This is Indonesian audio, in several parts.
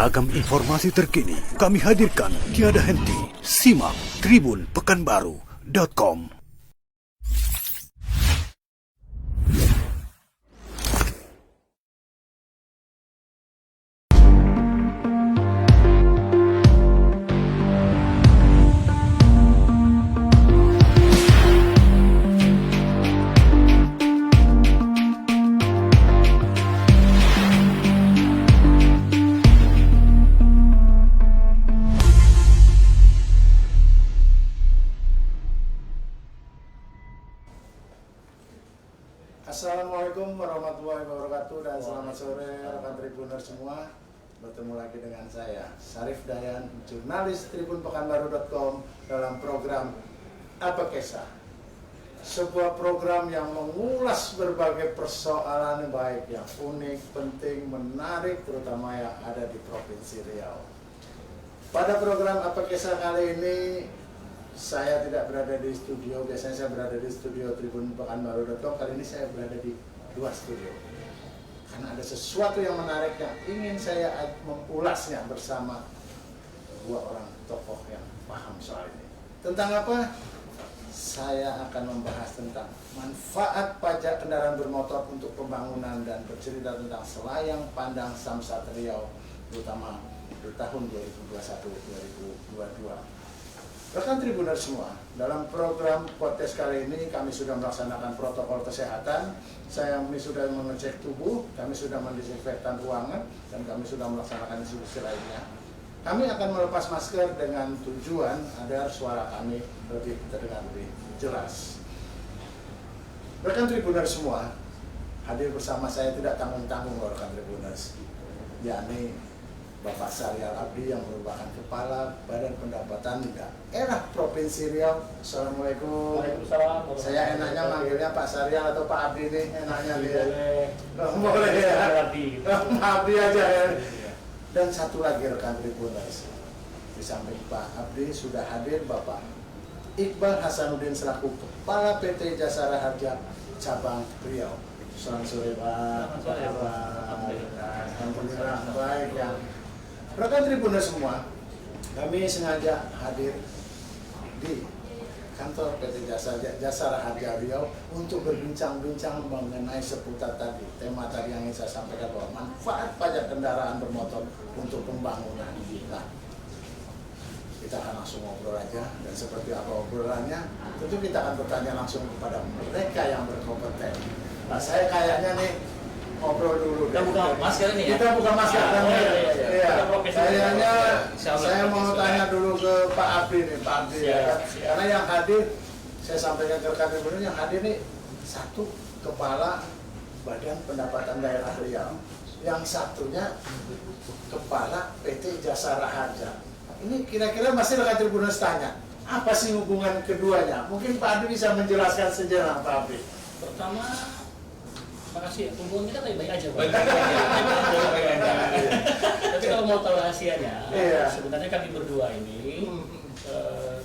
Beragam informasi terkini kami hadirkan tiada henti. Simak tribunpekanbaru.com. Assalamualaikum warahmatullahi wabarakatuh dan selamat sore rekan Tribuner semua. Bertemu lagi dengan saya, Syarif Dayan, jurnalis tribunpekanbaru.com dalam program Apa Kisah. Sebuah program yang mengulas berbagai persoalan baik yang unik, penting, menarik, terutama yang ada di Provinsi Riau. Pada program Apa Kisah kali ini, saya tidak berada di studio, biasanya saya berada di studio tribunpekanbaru.com. Kali ini saya berada di dua studio karena ada sesuatu yang menarik yang ingin saya mengulasnya bersama dua orang tokoh yang paham soal ini. Tentang apa? Saya akan membahas tentang manfaat pajak kendaraan bermotor untuk pembangunan dan bercerita tentang selayang pandang Samsat Riau, terutama di tahun 2021-2022. Rekan Tribuner semua, dalam program podcast kali ini kami sudah melaksanakan protokol kesehatan. Kami sudah mengecek tubuh, kami sudah mendisinfektan ruangan, dan kami sudah melaksanakan institusi lainnya. Kami akan melepas masker dengan tujuan agar suara kami lebih terdengar lebih jelas. Rekan Tribuner semua, hadir bersama saya tidak tanggung-tanggung rekan Tribuners, yakni Bapak Syahrial Abdi yang merupakan Kepala Badan Pendapatan Daerah Provinsi Riau. Assalamualaikum. Waalaikumsalam. Saya enaknya manggilnya Pak Syahrial atau Pak Abdi nih, enaknya dia. Boleh ya. Pak Abdi aja ya. Dan satu lagi rekan Tribuners, di samping Pak Abdi sudah hadir Bapak Iqbal Hasanuddin selaku Kepala PT Jasara Harja Cabang Riau. Selamat sore Pak. Selamat sore Pak. Alhamdulillah baik ya. Rekan Tribuner semua, kami sengaja hadir di kantor PT Jasara Harja Riau untuk berbincang-bincang mengenai seputar tadi. Tema tadi yang ingin saya sampaikan bahwa manfaat pajak kendaraan bermotor untuk pembangunan. Nah, kita akan langsung ngobrol aja, dan seperti apa obrolannya, tentu kita akan bertanya langsung kepada mereka yang berkompeten. Nah, saya kayaknya nih ngobrol dulu. Kita buka masker ini ya? Kita buka masker. Iya. Kayaknya Insya Allah, saya mau tanya dulu ke Pak Abdi nih, Pak Abdi ya. Karena yang hadir, saya sampaikan ke rekan Tribuners, yang hadir nih satu Kepala Badan Pendapatan Daerah Riau, yang satunya Kepala PT Jasara Harja. Ini kira-kira masih rekan Tribuners tanya, apa sih hubungan keduanya? Mungkin Pak Abdi bisa menjelaskan sejenak, Pak Abdi. Pertama, makasih, hubungan kita baik-baik aja. Tapi kalau mau tahu rahasianya, sebenarnya kami berdua ini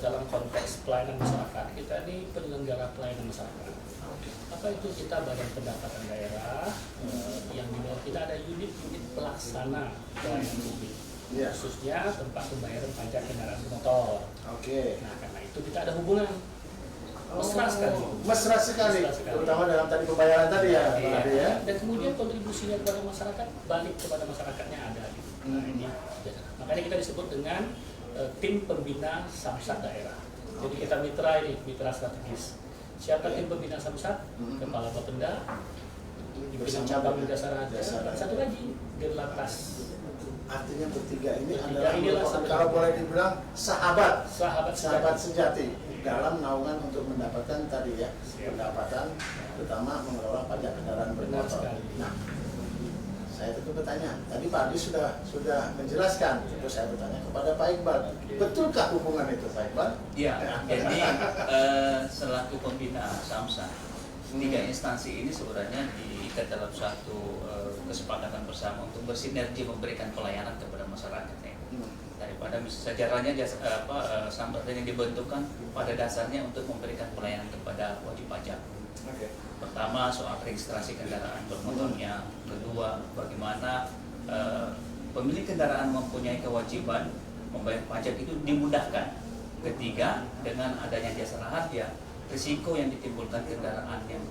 dalam konteks pelayanan masyarakat, kita ini penyelenggara pelayanan masyarakat. Apa itu? Kita Badan Pendapatan Daerah, yang di bawah kita ada unit-unit pelaksana pelayanan publik, khususnya tempat pembayaran pajak kendaraan bermotor. Nah, karena itu kita ada hubungan mesra sekali, terutama dalam tadi pembayaran tadi ya, ya. Dan kemudian kontribusinya kepada masyarakat balik kepada masyarakatnya ada. Nah, ini makanya kita disebut dengan tim pembina Samsat daerah. Jadi kita mitra strategis. Siapa tim pembina Samsat? Kepala Bapenda, pimpinan cabang Jasara Harja, satu lagi Dirlantas. Artinya bertiga ini adalah kalau boleh dibilang sahabat sejati dalam naungan untuk mendapatkan tadi ya pendapatan, terutama mengelola pajak kendaraan bermotor. Nah, saya tentu bertanya, tadi Pak Adi sudah menjelaskan, terus saya bertanya kepada Pak Iqbal, betulkah hubungan itu Pak Iqbal? Iya, jadi selaku pembina Samsat, tiga instansi ini sebenarnya diikat dalam satu kesepakatan bersama untuk bersinergi memberikan pelayanan kepada masyarakat ya. Daripada sejarahnya Samsat yang dibentukkan pada dasarnya untuk memberikan pelayanan kepada wajib pajak. Pertama soal registrasi kendaraan bermotornya, kedua bagaimana pemilik kendaraan mempunyai kewajiban membayar pajak itu dimudahkan. Ketiga, dengan adanya jasa raharja, risiko yang ditimbulkan kendaraan yang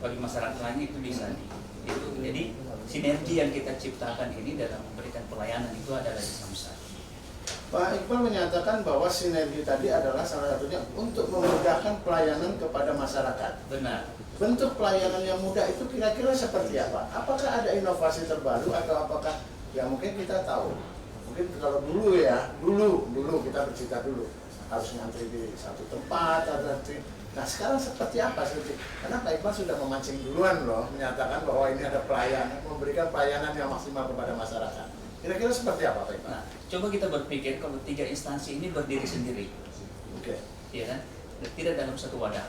bagi masyarakat lain itu bisa itu. Jadi sinergi yang kita ciptakan ini dalam memberikan pelayanan itu adalah di Samsat. Pak Iqbal menyatakan bahwa sinergi tadi adalah salah satunya untuk memudahkan pelayanan kepada masyarakat. Benar. Bentuk pelayanan yang mudah itu kira-kira seperti apa? Apakah ada inovasi terbaru atau apakah ya mungkin kita tahu? Mungkin kalau dulu ya, dulu kita bercerita dulu harus ngantri di satu tempat atau ngantri. Nah sekarang seperti apa sih? Karena Pak Iqbal sudah memancing duluan loh, menyatakan bahwa ini ada pelayanan, memberikan pelayanan yang maksimal kepada masyarakat. Kira-kira seperti apa Pak Iqbal? Nah, coba kita berpikir kalau 3 instansi ini berdiri sendiri, Oke. ya kan? Dan tidak dalam satu wadah.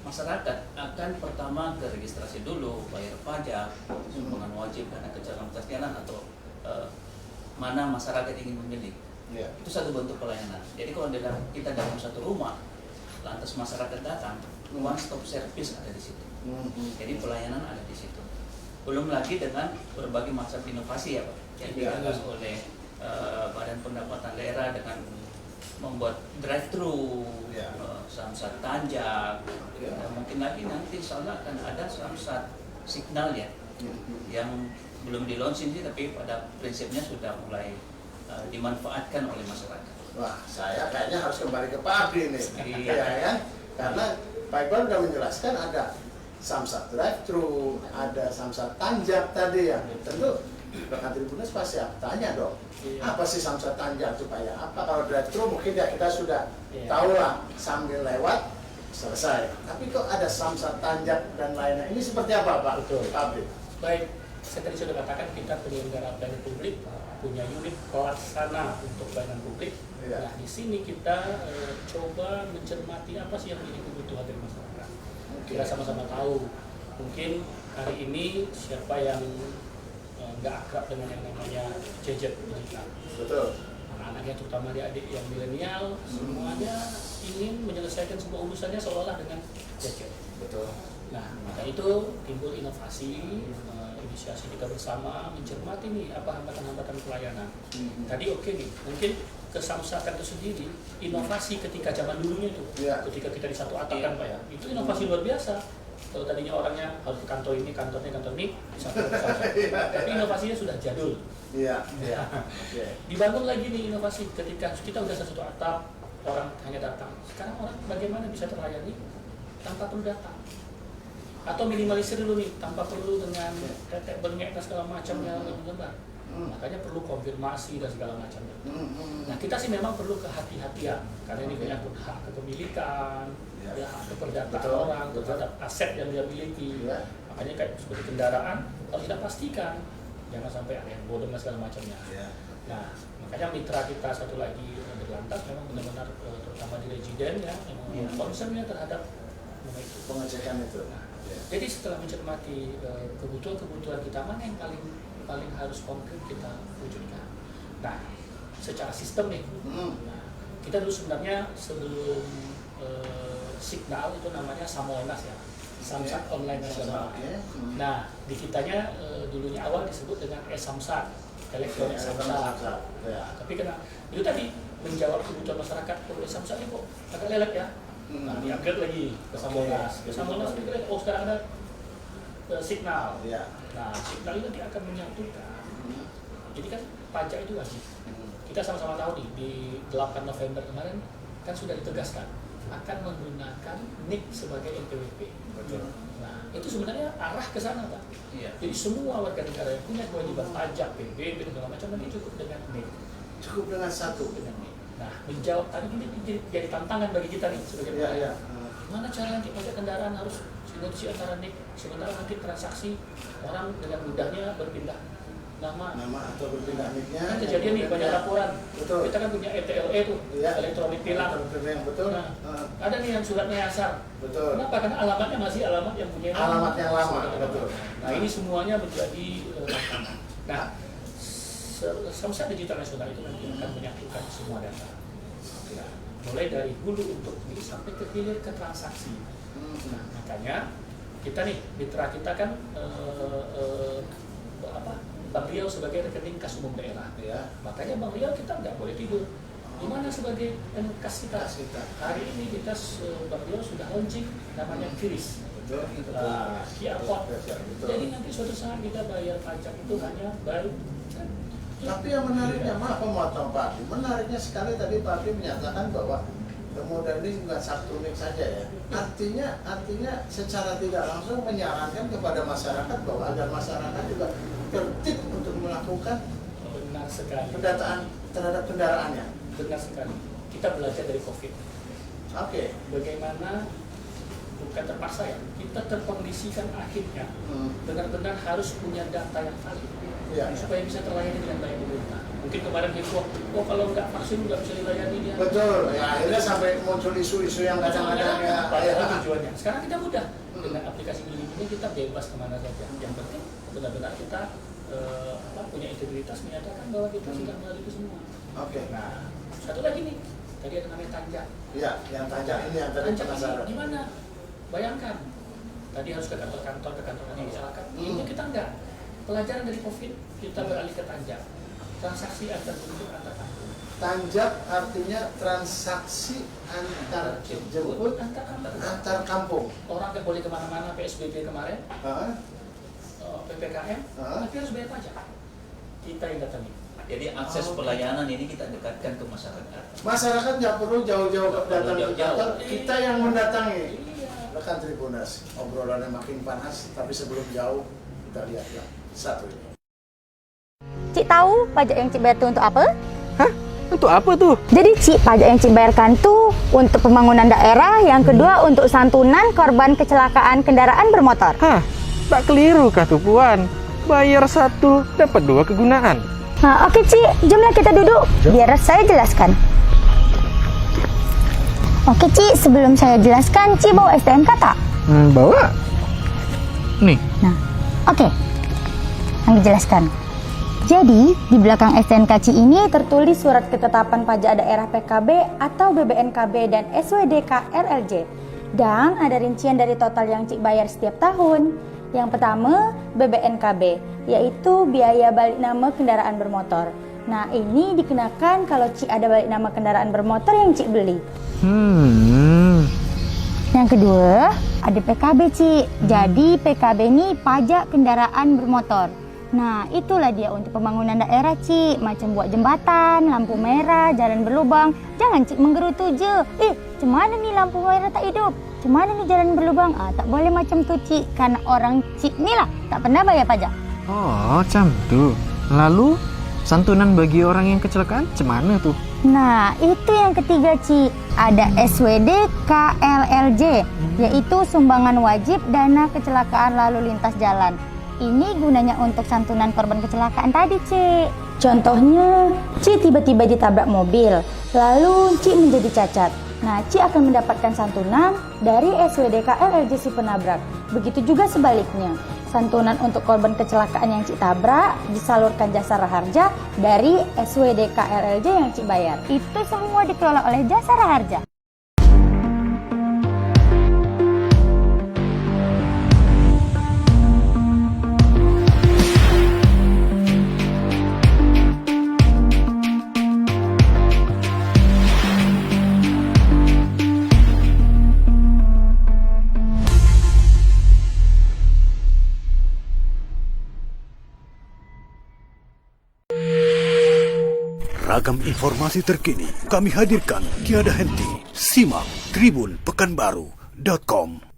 Masyarakat akan pertama ke registrasi dulu, bayar pajak, sumbangan wajib karena kecelakaan jalan atau mana masyarakat ingin memilih. Ya. Itu satu bentuk pelayanan. Jadi kalau kita dalam satu rumah, lantas masyarakat datang, one stop service ada di situ. Jadi pelayanan ada di situ. Belum lagi dengan berbagai macam inovasi ya Pak, yang digagas oleh Badan Pendapatan Daerah dengan membuat drive-thru, Samsat Tanjak, dan mungkin lagi nanti insya Allah akan ada Samsat Signal ya, yang belum di-launching sih, tapi pada prinsipnya sudah mulai dimanfaatkan oleh masyarakat. Wah, saya kayaknya harus kembali ke Pak Abdi nih. Iya. Ya kan? Karena Pak Iqbal sudah menjelaskan ada Samsat drive-thru, ada Samsat Tanjak tadi ya. Tentu rekan Tribuners pasti tanya dong, apa sih Samsat Tanjak supaya apa? Kalau drive-thru mungkin ya kita sudah tahu lah sambil lewat selesai. Tapi kok ada Samsat Tanjak dan lainnya? Ini seperti apa Pak? Betul. Pak Abdi. Baik, saya tadi sudah katakan kita penyelenggara pelayanan publik punya unit pelaksana untuk pelayanan publik. Iya. Nah, di sini kita coba mencermati apa sih yang menjadi kebutuhan dari masyarakat. Kita sama-sama tahu, mungkin hari ini siapa yang nggak akrab dengan yang namanya gadget digital. Betul. Anak-anaknya terutama adik-adik yang milenial, semuanya ingin menyelesaikan sebuah urusannya seolah-olah dengan gadget. Betul. Nah, maka itu timbul inovasi, inisiasi kita bersama mencermati nih apa hambatan-hambatan pelayanan. Tadi oke nih, mungkin kesamsatan itu sendiri, inovasi ketika zaman dulunya itu, ketika kita di satu atap kan Pak ya, itu inovasi luar biasa. Kalau tadinya orangnya harus ke kantor ini, kantor ini, bisa ke samsat. Tapi inovasinya sudah jadul. Iya. Dibangun lagi nih inovasi ketika kita udah satu atap, orang hanya datang. Sekarang orang bagaimana bisa terlayani tanpa perlu datang? Atau minimalisir dulu nih, tanpa perlu dengan tetek bengek dan segala macamnya lebar. Makanya perlu konfirmasi dan segala macamnya. Nah kita sih memang perlu kehati-hatian karena ini menyangkut hak kepemilikan, ya hak keperdataan orang terhadap aset yang dia miliki. Makanya kayak seperti kendaraan harus kita pastikan jangan sampai ada yang bodong dan segala macamnya. Nah makanya mitra kita satu lagi berlantas memang benar-benar terutama di residen ya, memang concernnya terhadap pengecekan itu. Jadi setelah mencermati kebutuhan-kebutuhan kita, mana yang paling harus konkret kita wujudkan. Nah, secara sistem nih, nah, kita dulu sebenarnya sebelum Signal itu namanya Samolnas ya, Samsat Online Nasional. Nah, di kitanya dulunya awal disebut dengan Samsat, Elektronik Samsat. Tapi karena itu tadi menjawab kebutuhan masyarakat, Samsat ini kok agak lelek ya. Nah, di-upgrade lagi ke Samolnas. Ke Samolnas itu oh sekarang ada Signal. Nah, Signal itu dia akan menyatukan. Jadi kan pajak itu wajib. Kita sama-sama tahu nih, di 8 November kemarin kan sudah ditegaskan akan menggunakan NIK sebagai NPWP. Nah, itu sebenarnya arah ke sana, Pak. Jadi semua warga negara yang punya kewajiban pajak, PBB dan segala macam nanti cukup dengan NIK. Cukup dengan satu. Dengan NIK. Nah, menjawab tadi ini jadi tantangan bagi kita nih sebagai pelayan. Gimana cara nanti pajak kendaraan harus sinergi antara NIK, sementara nanti transaksi orang dengan mudahnya berpindah nama atau berpindah NIK-nya. Kan kejadian nih banyak laporan. Betul. Kita kan punya ETLE tuh, elektronik tilang. Betul. Nah, ada nih yang suratnya nyasar. Betul. Kenapa? Karena alamatnya masih alamat yang punya alamat yang lama. Betul. Nah, ini semuanya menjadi nah, Samsat Digital Nasional itu nanti akan menyatukan semua data. Nah, mulai dari hulu untuk ini sampai ke hilir ke transaksi. Nah, makanya kita nih mitra kita kan Bang Riau sebagai rekening kas umum daerah. Ya. Makanya Bang Riau kita nggak boleh tidur. Gimana sebagai kas kita? Hari ini kita Bang Riau sudah launching namanya QRIS. Betul. QR code. Jadi nanti suatu saat kita bayar pajak itu hanya baru. Tapi yang menariknya, maaf memotong Pak Adi, menariknya sekali tadi Pak Adi menyatakan bahwa kemudian ini bukan satu unik saja ya. Artinya secara tidak langsung menyarankan kepada masyarakat bahwa agar masyarakat juga tertib untuk melakukan Benar sekali. pendataan terhadap kendaraannya. Benar sekali. Kita belajar dari COVID. Oke. Bagaimana bukan terpaksa ya, kita terkondisikan akhirnya benar-benar harus punya data yang valid supaya bisa terlayani dengan baik pemerintah. Mungkin kemarin heboh, oh kalau nggak vaksin nggak bisa dilayani dia. Betul, ya akhirnya sampai muncul isu-isu yang kadang-kadang ya. Padahal tujuannya. Sekarang kita mudah dengan aplikasi ini kita bebas kemana saja. Yang penting benar-benar kita punya integritas menyatakan bahwa kita sudah melalui itu semua. Oke. Nah, satu lagi nih, tadi ada namanya Tanjak. Iya, yang Tanjak ini yang tadi Tanjak penasaran. ini gimana? Bayangkan, tadi harus ke kantor masyarakat. Ini kita enggak. Pelajaran dari COVID, kita beralih ke Tanjak. Transaksi antar jemput antar kampung. Tanjak artinya transaksi antar jemput antar kampung. Orang nggak boleh kemana-mana PSBB kemarin, PPKM, tapi harus bayar pajak. Kita yang datangi. Jadi akses pelayanan ini kita dekatkan ke masyarakat. Masyarakat nggak perlu jauh-jauh datang ke kantor, kita yang mendatangi. Iya. Rekan Tribuners, obrolannya makin panas, tapi sebelum jauh kita lihat yang satu ini. Cik tahu pajak yang Cik bayar itu untuk apa? Hah? Untuk apa tuh? Jadi Cik, pajak yang Cik bayarkan tuh untuk pembangunan daerah, yang kedua untuk santunan korban kecelakaan kendaraan bermotor. Hah? Tak keliru kah tuh Puan? Bayar satu, dapat dua kegunaan. Nah, oke Cik, jomlah kita duduk, biar saya jelaskan. Oke Cik, sebelum saya jelaskan, Cik bawa STNK tak? Bawa. Nih. Nah, oke. Yang dijelaskan. Jadi, di belakang STNK Cik ini tertulis surat ketetapan pajak daerah PKB atau BBNKB dan SWDK RLJ. Dan ada rincian dari total yang Cik bayar setiap tahun. Yang pertama, BBNKB, yaitu biaya balik nama kendaraan bermotor. Nah, ini dikenakan kalau Cik ada balik nama kendaraan bermotor yang Cik beli. Yang kedua, ada PKB Cik. Jadi, PKB ini pajak kendaraan bermotor. Nah, itulah dia untuk pembangunan daerah Cik. Macam buat jembatan, lampu merah, jalan berlubang. Jangan Cik menggerutu je. Cemana ni lampu merah tak hidup? Cemana ni jalan berlubang? Tak boleh macam tu Cik. Karena orang Cik ni lah tak pernah bayar pajak. Oh, macam tu. Lalu, santunan bagi orang yang kecelakaan cemana tuh? Nah, itu yang ketiga Cik. Ada SWD KLLJ, yaitu sumbangan wajib dana kecelakaan lalu lintas jalan. Ini gunanya untuk santunan korban kecelakaan tadi, Cik. Contohnya, Cik tiba-tiba ditabrak mobil, lalu Cik menjadi cacat. Nah, Cik akan mendapatkan santunan dari SWD KLLJ si penabrak. Begitu juga sebaliknya. Santunan untuk korban kecelakaan yang Cik tabrak disalurkan Jasara Harja dari SWD KLLJ yang Cik bayar. Itu semua dikelola oleh Jasara Harja. Ragam informasi terkini kami hadirkan tiada henti. Simak tribunpekanbaru.com.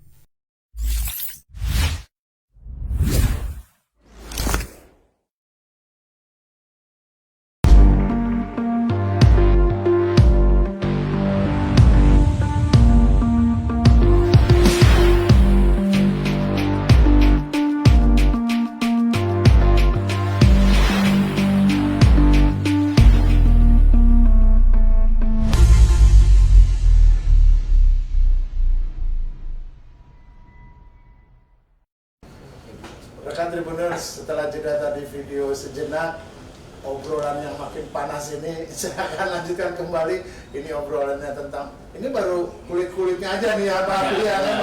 Rekan Tribuners, setelah jeda tadi video sejenak, obrolan yang makin panas ini saya akan lanjutkan kembali. Ini obrolannya tentang ini baru kulit-kulitnya aja nih ya Pak Abdi ya kan?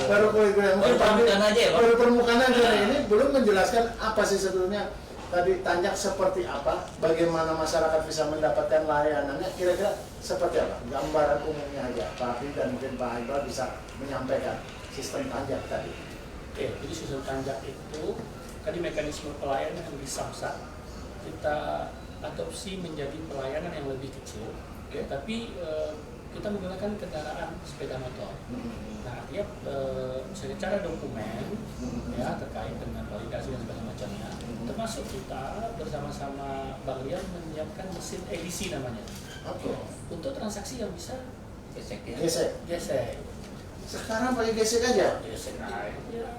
Baru kulit-kulitnya. Mungkin Pak Abdi permukaan aja ya, Pak? baru permukaan aja nih. Ini belum menjelaskan apa sih sebetulnya tadi tanjak seperti apa, bagaimana masyarakat bisa mendapatkan layanannya, kira-kira seperti apa? Gambaran umumnya aja Pak Abdi dan mungkin Pak Iqbal bisa menyampaikan sistem tanjak tadi. Oke, jadi sistem tanjak itu tadi mekanisme pelayanan yang di Samsat kita adopsi menjadi pelayanan yang lebih kecil, tapi kita menggunakan kendaraan sepeda motor. Nah, artinya secara dokumen ya terkait dengan validasi dan segala macamnya, termasuk kita bersama-sama Bang Rian menyiapkan mesin edisi namanya. Oke. Untuk transaksi yang bisa Gesek ya. Gesek. Sekarang pakai gesek aja. gesek aja.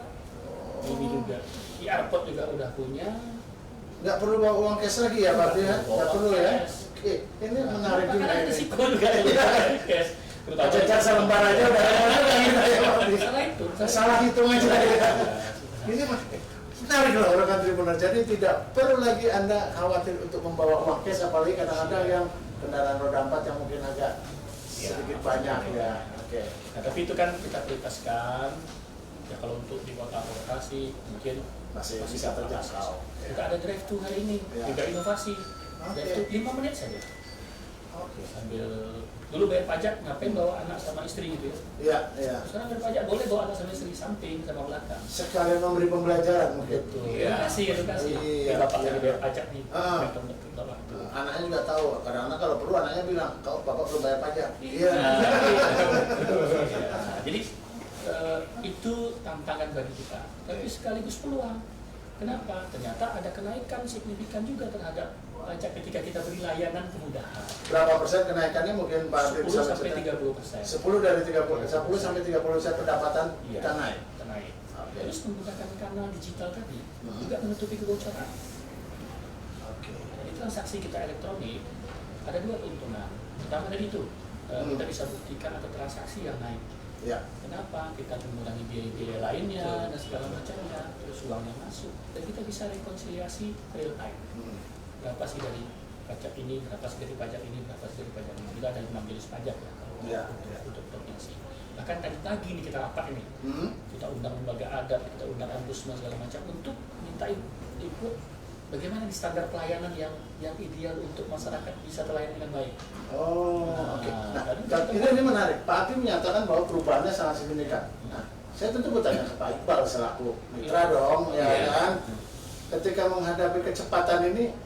Ini juga di airport juga udah punya. Nggak perlu bawa uang cash lagi ya Pak Abdi ya? Nggak perlu ya? Oke, ini menarik juga Makanya ini. risiko juga cash. Jajar selembar aja udah ya Pak Abdi. Salah itu. Salah hitung aja ya. Ini menarik loh rekan Tribuners. Jadi tidak perlu lagi Anda khawatir untuk membawa uang cash, apalagi kadang-kadang yang kendaraan roda 4 yang mungkin agak sedikit banyak ya. Oke. Nah, tapi itu kan kita prioritaskan. Ya kalau untuk di kota-kota sih mungkin Masih bisa terjangkau. kita ada drive thru hari ini, Ya. juga inovasi. Oke. Drive thru 5 menit saja. Oke. Sambil dulu bayar pajak ngapain bawa anak sama istri gitu ya. Iya, iya. Sekarang bayar pajak boleh bawa anak sama istri samping sama belakang. Sekalian memberi pembelajaran mungkin. Edukasi. Iya, Bapak iya. lagi bayar pajak nih. Ah. Betul Bapak. Anaknya juga tahu, kadang-kadang kalau perlu anaknya bilang, kau bapak perlu bayar pajak. Iya. Ya, jadi itu tantangan bagi kita, tapi sekaligus peluang. Kenapa? Ternyata ada kenaikan signifikan juga terhadap pajak ketika kita beri layanan kemudahan. Berapa persen kenaikannya mungkin Pak Abdi 10 bisa sampai menceritakan? 30%. 10 dari 30, 10 sampai 30% pendapatan Iya, kita naik. kita naik. Oke. Terus menggunakan kanal digital tadi juga menutupi kebocoran. Oke. Jadi transaksi kita elektronik ada dua keuntungan. Pertama tadi itu kita bisa buktikan ada transaksi yang naik. Ya. Kenapa? Kita mengurangi biaya-biaya lainnya dan segala macamnya, terus uangnya masuk, dan kita bisa rekonsiliasi real time. Berapa sih dari pajak ini, berapa sih dari pajak ini, berapa sih dari pajak ini. Kita ada 6 jenis pajak ya kalau Ya, untuk, ya. untuk provinsi. Bahkan tadi pagi nih kita rapat ini, kita undang lembaga adat, kita undang ombudsman segala macam untuk minta input bagaimana di standar pelayanan yang ideal untuk masyarakat bisa terlayani dengan baik. Oh, oke. Nah, Nah, tadi ini menarik. Pak Abdi menyatakan bahwa perubahannya sangat signifikan. Nah, saya tentu bertanya ke Pak Iqbal selaku mitra dong, ya kan? Ketika menghadapi kecepatan ini,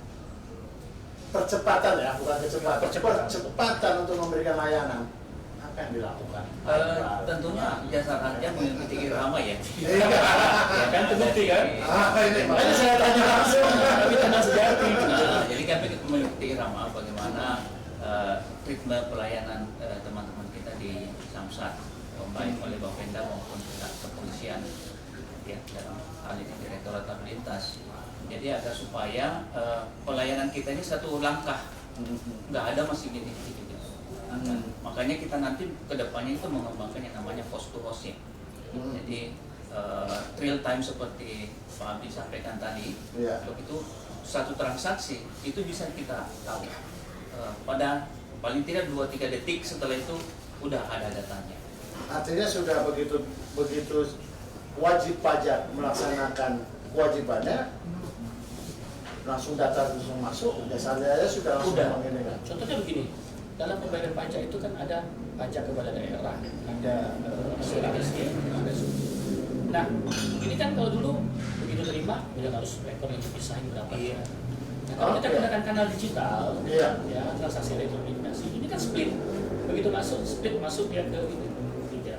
percepatan ya, bukan kecepatan, percepatan untuk memberikan layanan, apa yang dilakukan? Tentunya jasa raja mengikuti irama ya. Iya. Kan terbukti kan? Ini makanya saya tanya langsung. Tapi tenang sejati. Jadi kami mengikuti irama bagaimana treatment pelayanan teman-teman kita di Samsat, baik oleh Bapenda maupun pihak kepolisian ya dalam hal ini Direktorat Lalu Lintas. Jadi agar supaya pelayanan kita ini satu langkah, nggak ada masih gini-gini. Makanya kita nanti kedepannya itu mengembangkan yang namanya host to host ya. Jadi real time seperti Pak Abdi sampaikan tadi, begitu satu transaksi itu bisa kita tahu pada paling tidak 2-3 detik setelah itu udah ada datanya. Artinya sudah begitu wajib pajak melaksanakan kewajibannya, langsung data langsung masuk, jasa raja sudah langsung menginginkan. Contohnya begini, dalam pembayaran pajak itu kan ada pajak kepada daerah, ada asuransi, ada suku. Nah, ini kan kalau dulu begitu terima, udah harus rekor yang dipisahin berapa ya. Nah, kalau kita gunakan kanal digital, ya transaksi elektronikasi, ini kan split. Begitu masuk, split masuk dia ke ini.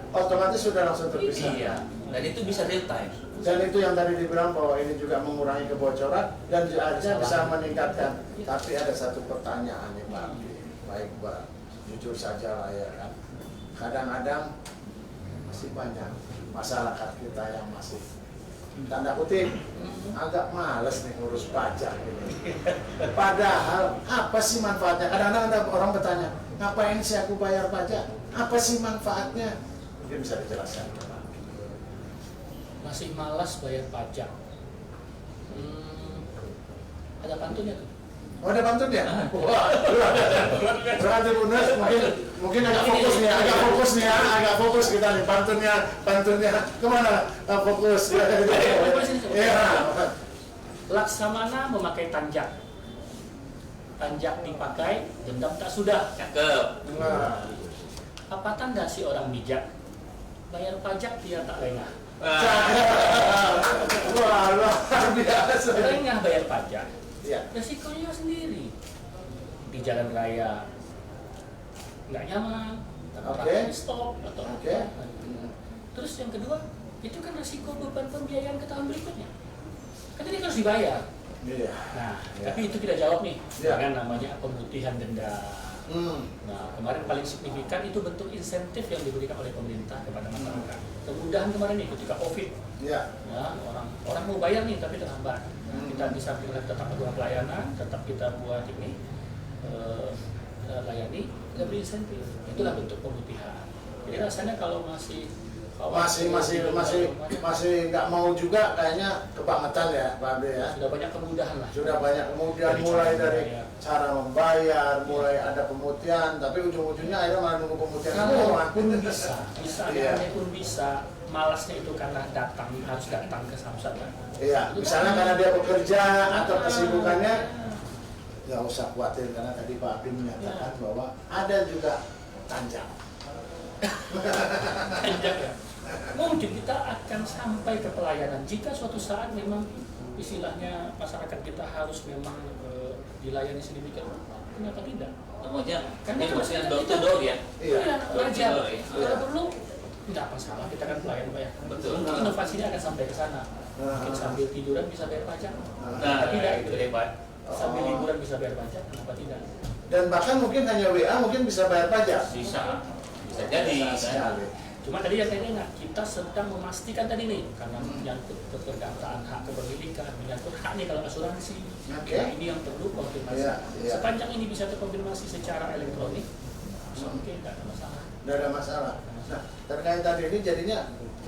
Otomatis sudah langsung terpisah. Iya, dan itu bisa real time. Dan itu yang tadi dibilang bahwa ini juga mengurangi kebocoran dan juga bisa meningkatkan. Tapi ada satu pertanyaan nih Pak Abdi. Baik Pak, jujur saja lah ya kan. Kadang-kadang masih banyak masyarakat kita yang masih tanda kutip agak males nih ngurus pajak ini. Padahal apa sih manfaatnya? Kadang-kadang ada orang bertanya, ngapain sih aku bayar pajak? Apa sih manfaatnya? Mungkin bisa dijelaskan. Masih malas bayar pajak. Ada pantunnya tuh. Oh, ada pantunnya? Wah, rekan Tribuners mungkin agak fokus nih, agak fokus kita nih pantunnya kemana? Fokus. Iya. Laksamana memakai tanjak. Tanjak dipakai, dendam tak sudah. Cakep. Nah. Apa tanda si orang bijak? Bayar pajak dia tak lengah. Wah, luar biasa. Lengah bayar pajak. Iya. Resikonya sendiri. Di jalan raya nggak nyaman, Oke. stop atau Oke. apa. Terus yang kedua, itu kan resiko beban pembiayaan ke tahun berikutnya. Kan ini harus dibayar. Iya. Nah, Ya. tapi itu kita jawab nih, Ya. dengan namanya pemutihan denda. Nah, kemarin paling signifikan itu bentuk insentif yang diberikan oleh pemerintah kepada masyarakat. Kemudahan kemarin nih ketika COVID, Iya. ya, orang mau bayar nih tapi terhambat. Kita bisa tetap melakukan pelayanan, tetap kita buat ini layani, kita beri insentif. Itulah bentuk pemutihan. Jadi rasanya kalau masih nggak mau juga kayaknya kebangetan ya Pak Abdi ya. sudah banyak kemudahan lah. Sudah banyak kemudian Dari mulai cara dari membayar. cara membayar, mulai ada pemutihan, tapi ujung-ujungnya akhirnya malah nunggu pemutihan semua. Kalaupun bisa Iya. pun bisa, malasnya itu karena harus datang ke Samsat kan. Iya, misalnya karena dia bekerja atau kesibukannya, nggak usah khawatir karena tadi Pak Abdi menyatakan bahwa ada juga tanjak. Tanjak ya. Mungkin kita akan sampai ke pelayanan jika suatu saat memang istilahnya masyarakat kita harus memang dilayani sedemikian rupa. Kenapa tidak? Namanya Karena ini maksudnya kan door to kita- door ya. Iya. Wajar. Door to door, ya. Kalau perlu nggak masalah, kita kan pelayan Pak ya. Betul. Mungkin inovasinya akan sampai ke sana. Mungkin sambil tiduran bisa bayar pajak. Nah, tidak itu hebat. Sambil liburan bisa bayar pajak, kenapa tidak? Dan bahkan mungkin hanya WA mungkin bisa bayar pajak. Bisa jadi. Bisa Kan? sekali. Cuma tadi yang saya ingat, kita sedang memastikan tadi nih, karena menyangkut keterdataan hak kepemilikan, menyangkut hak nih kalau asuransi. Oke. Nah, ini yang perlu konfirmasi. Iya, iya. Sepanjang ini bisa terkonfirmasi secara elektronik, oke, nggak ada masalah. Tidak ada masalah. Nah, terkait tadi ini jadinya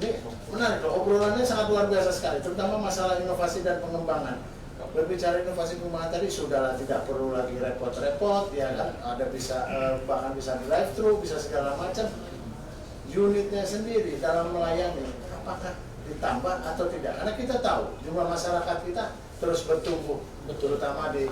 ini menarik loh, obrolannya sangat luar biasa sekali, terutama masalah inovasi dan pengembangan. Berbicara inovasi pengembangan tadi sudahlah tidak perlu lagi repot-repot, ya kan? Ada bisa bahkan bisa di live thru, bisa segala macam. Unitnya sendiri dalam melayani apakah ditambah atau tidak? Karena kita tahu jumlah masyarakat kita terus bertumbuh, terutama di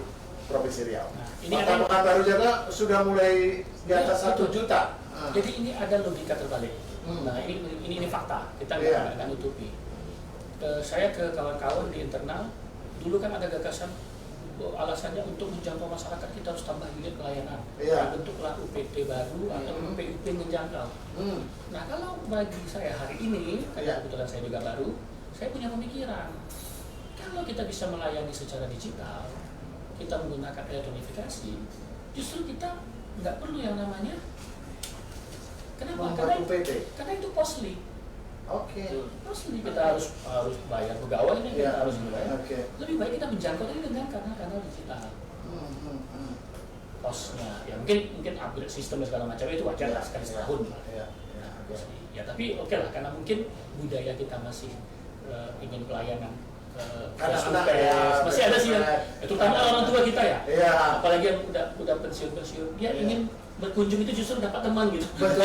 Provinsi Riau. Nah, ini Kota ada- Pekanbaru juga sudah mulai di atas Ya, 1 betul. juta. Jadi ini ada logika terbalik. Hmm. Nah, ini fakta, kita Iya. nggak nutupi. Saya ke kawan-kawan di internal, dulu kan ada gagasan alasannya untuk menjangkau masyarakat kita harus tambah unit pelayanan. Iya. Bentuklah UPT baru atau UPUP menjangkau. Nah, kalau bagi saya hari ini, Iya. karena kebetulan saya juga baru, saya punya pemikiran. Kalau kita bisa melayani secara digital, kita menggunakan elektronifikasi, justru kita nggak perlu yang namanya. Kenapa? Membuat UPT. Karena itu costly. Oke. Costly kita harus bayar pegawai ini, kita Iya. harus bayar. Oke. Lebih baik kita menjangkau ini dengan karena kanal digital. Hmm. Costnya, ya mungkin upgrade sistem dan segala macam itu wajar lah sekali setahun. Iya. Ya tapi oke lah, karena mungkin budaya kita masih ingin pelayanan Anak-anak face to face. ya, Masih ada sih yang, face-to-face. terutama orang tua kita ya. Iya. Apalagi yang udah pensiun, dia Iya. ingin berkunjung itu justru dapat teman gitu. Betul.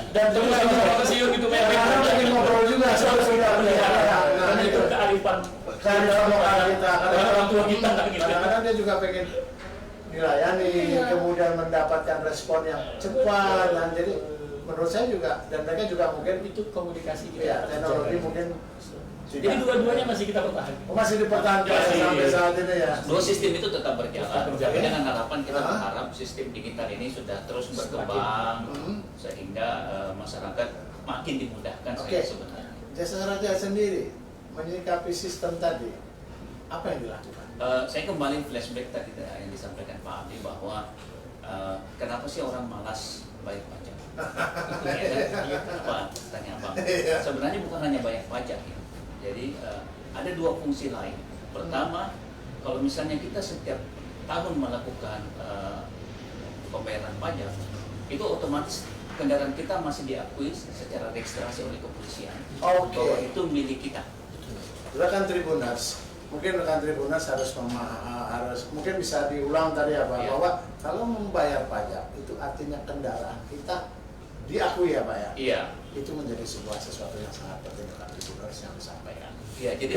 Dan Terus teman sama pensiun gitu karena lagi ngobrol juga sudah. Karena itu kearifan Karena lokal kita, karena orang tua kita gitu. Kadang-kadang dia juga pengen dilayani, Iya. kemudian mendapatkan respon yang cepat, dan jadi menurut saya juga, dan mereka juga mungkin Itu komunikasi kita. ya teknologi terjaga. mungkin Jadi dua-duanya masih kita pertahankan. masih dipertahankan Masih. sampai saat ini ya. Dua sistem itu tetap berjalan, Tetap berjalan. tapi dengan harapan kita Ah. berharap sistem digital ini sudah terus berkembang sehingga masyarakat makin dimudahkan Oke. saya sebenarnya. Jasa Raja sendiri menyikapi sistem tadi, apa yang dilakukan? Saya kembali flashback tadi yang disampaikan Pak Abdi bahwa kenapa sih orang malas bayar pajak? Ya kan? Apa tanya Bang? Iya. Sebenarnya bukan hanya bayar pajak ya. Jadi ada dua fungsi lain. Pertama, kalau misalnya kita setiap tahun melakukan pembayaran pajak, itu otomatis kendaraan kita masih diakui secara registrasi oleh kepolisian Oke. bahwa itu milik kita. Rekan Tribuners, mungkin rekan Tribuners harus mungkin bisa diulang tadi ya Pak, Iya. bahwa kalau membayar pajak itu artinya kendaraan kita diakui ya Pak ya. Iya. Itu menjadi sesuatu yang sangat penting rekan Tribuners yang disampaikan. Ya, jadi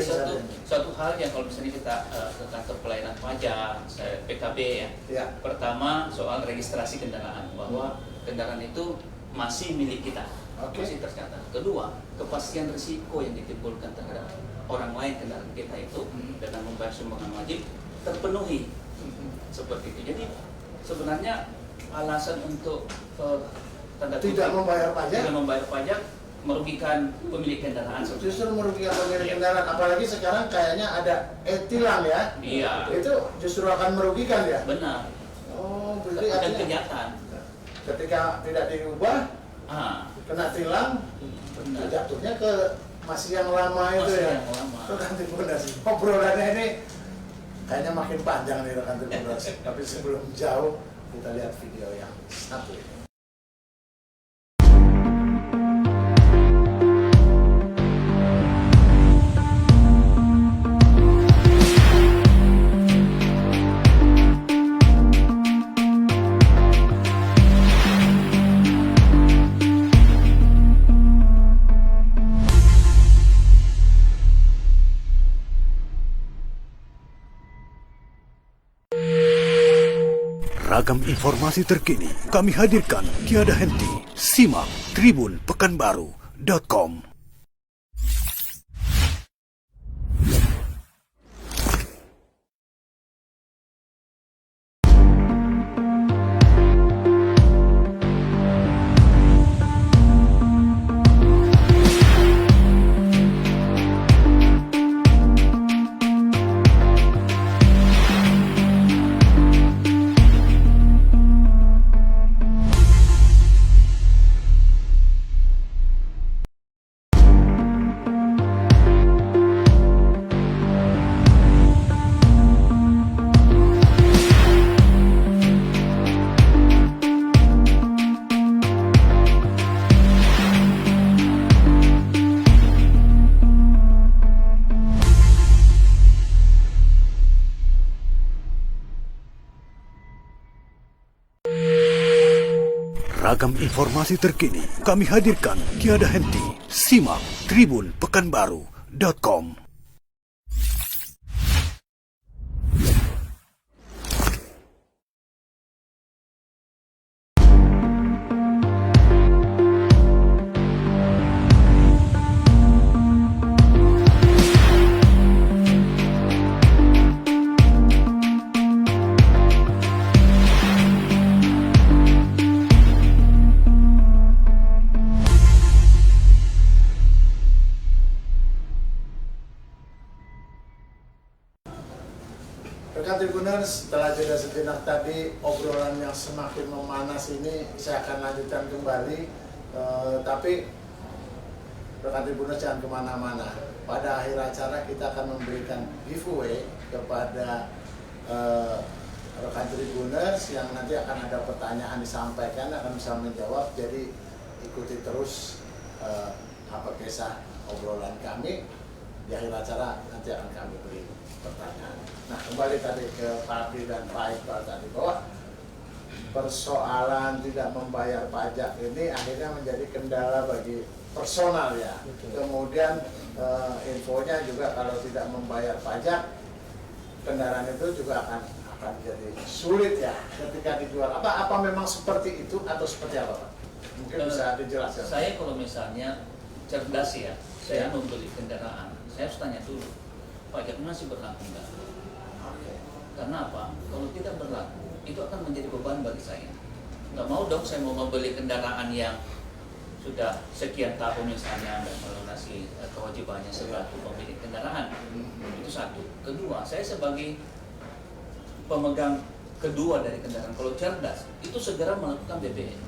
suatu hal yang kalau misalnya kita ke kantor pelayanan pajak, PKB ya. Ya. Pertama soal registrasi kendaraan, bahwa kendaraan itu masih milik kita, Oke. masih tercatat. Kedua, kepastian risiko yang ditimbulkan terhadap orang lain kendaraan kita itu dengan membayar sumbangan wajib terpenuhi, seperti itu. Jadi sebenarnya alasan untuk tanda kutip Tidak membayar pajak? tidak membayar pajak merugikan pemilik kendaraan. Justru merugikan pemilik kendaraan, apalagi sekarang kayaknya ada e-tilang ya. Iya. Itu justru akan merugikan ya. Benar. Oh, berarti Dan artinya kejahatan. ketika tidak diubah, kena tilang, Benar. jatuhnya ke masih yang lama itu Masih ya. yang lama. Rekan Tribuners, obrolannya ini kayaknya makin panjang nih rekan Tribuners. Tapi sebelum jauh, kita lihat video yang satu ini. Ragam informasi terkini kami hadirkan tiada henti. Simak tribunpekanbaru.com. Ragam informasi terkini kami hadirkan tiada henti. Simak tribunpekanbaru.com. Rekan Tribuners, setelah jeda sejenak tadi obrolan yang semakin memanas ini saya akan lanjutkan kembali. Tapi rekan Tribuners jangan kemana-mana. Pada akhir acara kita akan memberikan giveaway kepada rekan Tribuners yang nanti akan ada pertanyaan disampaikan, akan bisa menjawab. Jadi ikuti terus apa kisah obrolan kami. Di akhir acara nanti akan kami beri pertanyaan. Nah, kembali tadi ke Pak Abdi dan Pak Iqbal tadi, bahwa persoalan tidak membayar pajak ini akhirnya menjadi kendala bagi personal ya. Betul. Kemudian infonya juga kalau tidak membayar pajak, kendaraan itu juga akan jadi sulit ya ketika dijual. Apa memang seperti itu atau seperti apa Pak? Mungkin bisa dijelaskan. Saya kalau misalnya cerdas ya, saya membeli kendaraan, saya harus tanya dulu, pajak masih berlaku enggak? Karena apa? Kalau tidak berlaku, itu akan menjadi beban bagi saya. Nggak mau dong saya mau membeli kendaraan yang sudah sekian tahun misalnya dan melunasi kewajibannya sebagai pemilik kendaraan. Itu satu. Kedua, saya sebagai pemegang kedua dari kendaraan, kalau cerdas, itu segera melakukan BBM.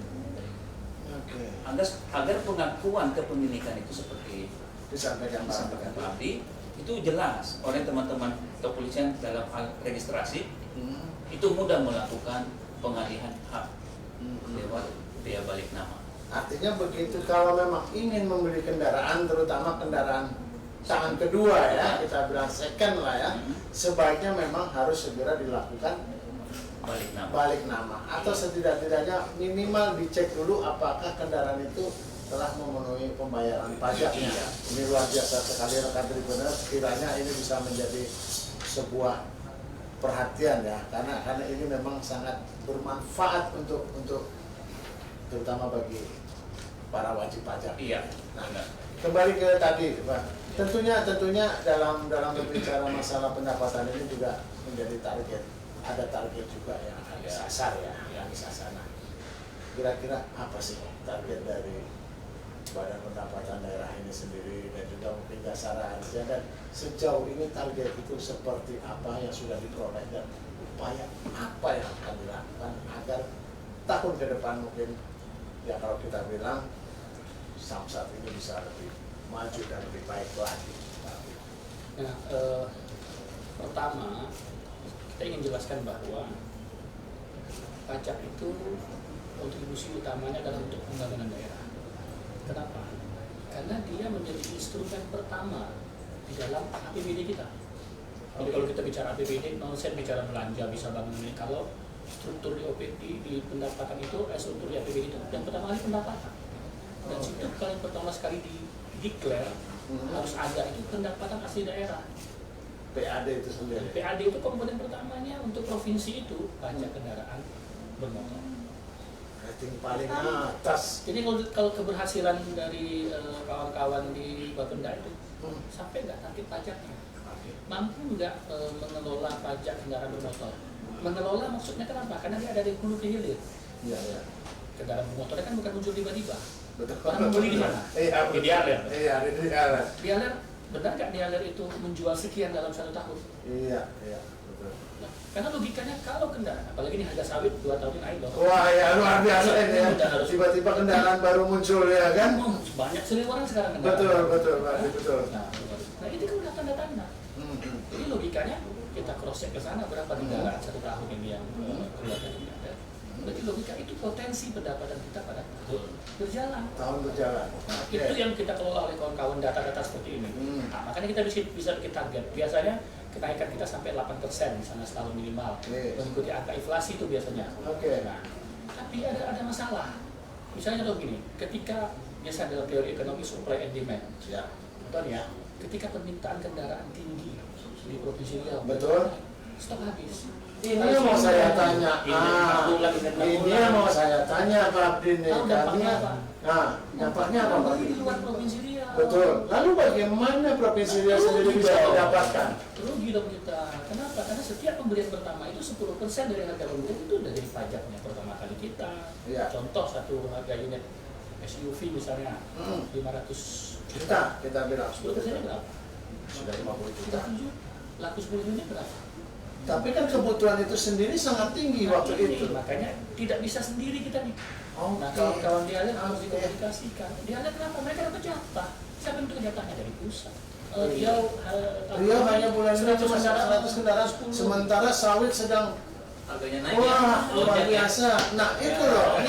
Agar pengakuan kepemilikan itu seperti Disampaikan Pak Abdi, itu jelas oleh teman-teman kepolisian dalam hal registrasi. Itu mudah melakukan pengalihan hak lewat biaya balik nama. Artinya begitu, kalau memang ingin membeli kendaraan, terutama kendaraan tangan kedua ya, kita bilang second lah ya, sebaiknya memang harus segera dilakukan balik nama atau setidak-tidaknya minimal dicek dulu apakah kendaraan itu telah memenuhi pembayaran pajaknya. Ini luar biasa sekali rekan Tribuners, kiranya ini bisa menjadi sebuah perhatian ya, karena ini memang sangat bermanfaat untuk terutama bagi para wajib pajak. Iya. Nah, kembali ke tadi, Pak. Tentunya dalam berbicara masalah pendapatan ini juga menjadi target. Ada target juga yang ada sasar ya, yang disasana. Kira-kira apa sih target dari Badan Pendapatan Daerah ini sendiri dan juga mungkin dasar harga, dan sejauh ini target itu seperti apa yang sudah diperoleh dan upaya apa yang akan dilakukan agar tahun ke depan mungkin ya kalau kita bilang Samsat ini bisa lebih maju dan lebih baik lagi. Nah, pertama kita ingin jelaskan bahwa pajak itu kontribusi utamanya adalah untuk pembangunan daerah. Kenapa? Karena dia menjadi instrumen pertama di dalam APBD kita. Jadi kalau kita bicara APBD, saya bicara belanja bisa bangun ini. Kalau struktur di OPD di pendapatan itu, struktur di APBD itu yang pertama kali pendapatan. Dan situ paling pertama sekali di declare harus ada itu pendapatan asli daerah. PAD itu sendiri. PAD itu komponen pertamanya untuk provinsi itu pajak kendaraan bermotor. Rating paling atas. Jadi kalau keberhasilan dari kawan-kawan di Bapenda itu sampai nggak target pajaknya, mampu nggak mengelola pajak kendaraan bermotor? Mengelola maksudnya kenapa? Karena dia ada dari hulu ke hilir. Iya, iya. Kendaraan bermotornya kan bukan muncul tiba-tiba. Betul. Orang membeli di mana? Iya, Di Dialer. Iya, di Dialer. Dialer, benar nggak Dialer itu menjual sekian dalam 1 tahun? Iya, iya, betul. Nah, karena logikanya kalau kendaraan, apalagi ini harga sawit 2 tahun naik loh. Wah, ya luar biasa ini ya. Tiba-tiba kendaraan baru muncul ya kan? Banyak seliweran sekarang kendaraan. Betul, Pak, betul. Nah itu kan udah tanda-tanda. Jadi logikanya kita cross check ke sana berapa kendaraan 1 tahun ini yang keluar dari Dialer. Berarti logika itu potensi pendapatan kita pada tahun berjalan. Tahun berjalan. Nah, itu yang kita kelola oleh kawan-kawan data-data seperti ini. Nah, makanya kita bisa kita target. Biasanya kenaikan kita sampai 8% di sana setahun minimal. Mengikuti angka inflasi itu biasanya. Nah, tapi ada masalah. Misalnya kalau gini, ketika biasa dalam teori ekonomi supply and demand. Ya. Contoh ya, ketika permintaan kendaraan tinggi di Provinsi Riau, betul. stok habis. Ini yang mau saya tanya. Ini yang mau saya tanya Pak Abdin. Tahu dampaknya apa? Nah, dampaknya apa Pak? Di luar Provinsi Riau. Betul. Lalu bagaimana Provinsi Riau sendiri bisa mendapatkan? Rugi dong kita. Kenapa? Karena setiap pembelian pertama itu 10% dari harga pembelian itu dari pajaknya pertama kali kita. Ya. Contoh satu harga unit SUV misalnya 500 Juta kita bilang. 10%-nya berapa? Sudah 50 juta. 37. Laku 10 unit berapa? Tapi kan kebutuhan itu sendiri sangat tinggi waktu itu. Makanya tidak bisa sendiri kita nih. Nah, Oke. kawan-kawan Dialer harus dikomunikasikan. Dialer kenapa? Mereka dapat jatah. Siapa yang jatahnya dari pusat? Riau hanya bulan ini cuma 100 kendaraan, sementara sawit sedang Harganya naik. wah luar biasa. Nah itu loh,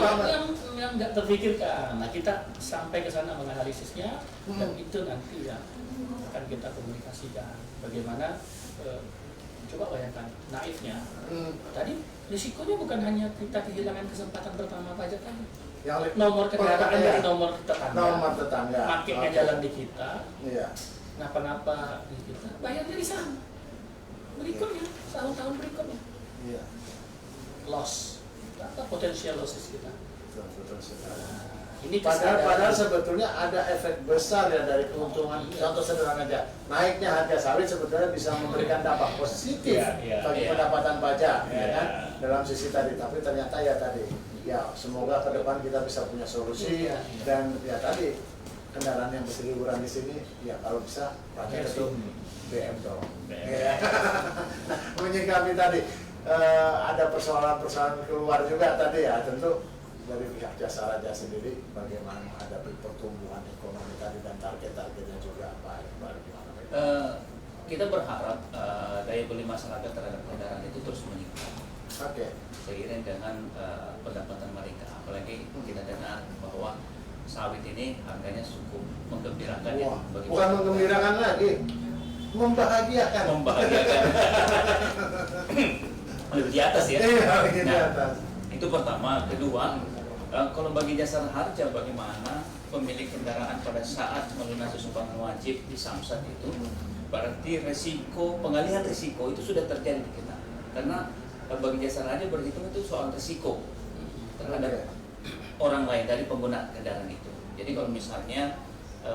banget. Yang nggak terpikirkan. Nah kita sampai ke sana menganalisisnya dan itu nanti ya akan kita komunikasikan. Bagaimana coba bayangkan naifnya. Tadi risikonya bukan hanya kita kehilangan kesempatan pertama pajak tadi. Yang Nomor kendaraan dari nomor tetangga. Nomor tetangga. Makinnya jalan di kita. Iya. Napa-napa di kita. Bayar dari sana. Berikutnya, tahun-tahun berikutnya. Iya. Loss. Apa potensial losses kita? Betul sekali. Ini Padahal sebetulnya ada efek besar ya dari keuntungan. Contoh sederhana aja, naiknya harga sawit sebetulnya bisa memberikan dampak positif bagi pendapatan pajak, ya kan? Dalam sisi tadi. Tapi ternyata ya tadi, ya semoga ke depan kita bisa punya solusi dan ya tadi kendaraan yang berseliweran di sini, ya kalau bisa pakai itu BM dong. Ya. Menyikapi tadi ada persoalan-persoalan keluar juga tadi ya tentu. Dari pihak jasa raja sendiri bagaimana menghadapi pertumbuhan ekonomi tadi dan target-targetnya juga apa bagaimana? Kita berharap daya beli masyarakat terhadap kendaraan itu terus meningkat. Oke. Seiring dengan pendapatan mereka, apalagi kita dengar bahwa sawit ini harganya cukup menggembirakan ya Wah, bagi bukan menggembirakan lagi, membahagiakan. membahagiakan. Lebih di atas ya. Iya, lebih di Nah, atas. itu pertama. Kedua, kalau bagi jasa harja bagaimana pemilik kendaraan pada saat melunasi sumbangan wajib di Samsat itu, berarti resiko pengalihan risiko itu sudah terjadi di kita. Karena bagi jasa harja berhitung itu soal risiko terhadap orang lain dari pengguna kendaraan itu. Jadi kalau misalnya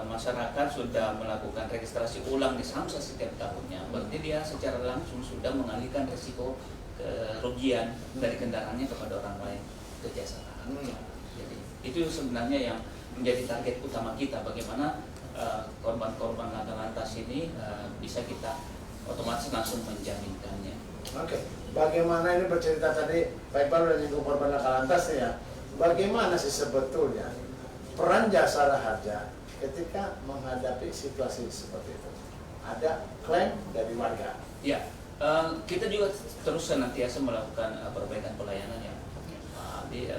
masyarakat sudah melakukan registrasi ulang di Samsat setiap tahunnya, berarti dia secara langsung sudah mengalihkan risiko kerugian dari kendaraannya kepada orang lain ke jasa harja. Jadi itu sebenarnya yang menjadi target utama kita, bagaimana korban-korban laka lantas ini bisa kita otomatis langsung menjaminkannya. Oke, bagaimana ini bercerita tadi Pak Iqbal udah nyinggung korban laka lantas nih ya. Bagaimana sih sebetulnya peran jasa harja ketika menghadapi situasi seperti itu? Ada klaim dari warga. Ya, kita juga terus senantiasa melakukan perbaikan pelayanan ya. Jadi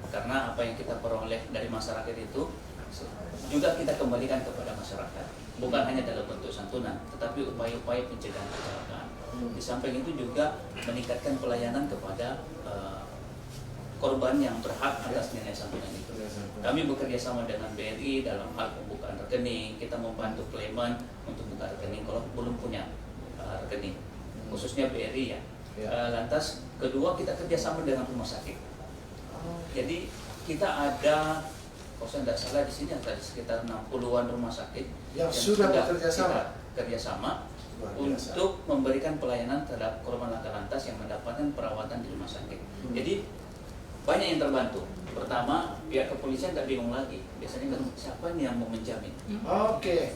karena apa yang kita peroleh dari masyarakat itu juga kita kembalikan kepada masyarakat, bukan hanya dalam bentuk santunan, tetapi upaya-upaya pencegahan kecelakaan. Di samping itu juga meningkatkan pelayanan kepada korban yang berhak atas nilai santunan itu. Kami bekerja sama dengan BRI dalam hal pembukaan rekening. Kita membantu klaiman untuk buka rekening kalau belum punya rekening, khususnya BRI ya. Lantas kedua, kita kerjasama dengan rumah sakit. Jadi kita ada, kalau saya tidak salah di sini ada sekitar 60-an rumah sakit yang sudah bekerja sama. Kerjasama untuk memberikan pelayanan terhadap korban laka lantas yang mendapatkan perawatan di rumah sakit. Jadi banyak yang terbantu. Pertama, pihak kepolisian tidak bingung lagi. Biasanya kan siapa nih yang mau menjamin? Oke.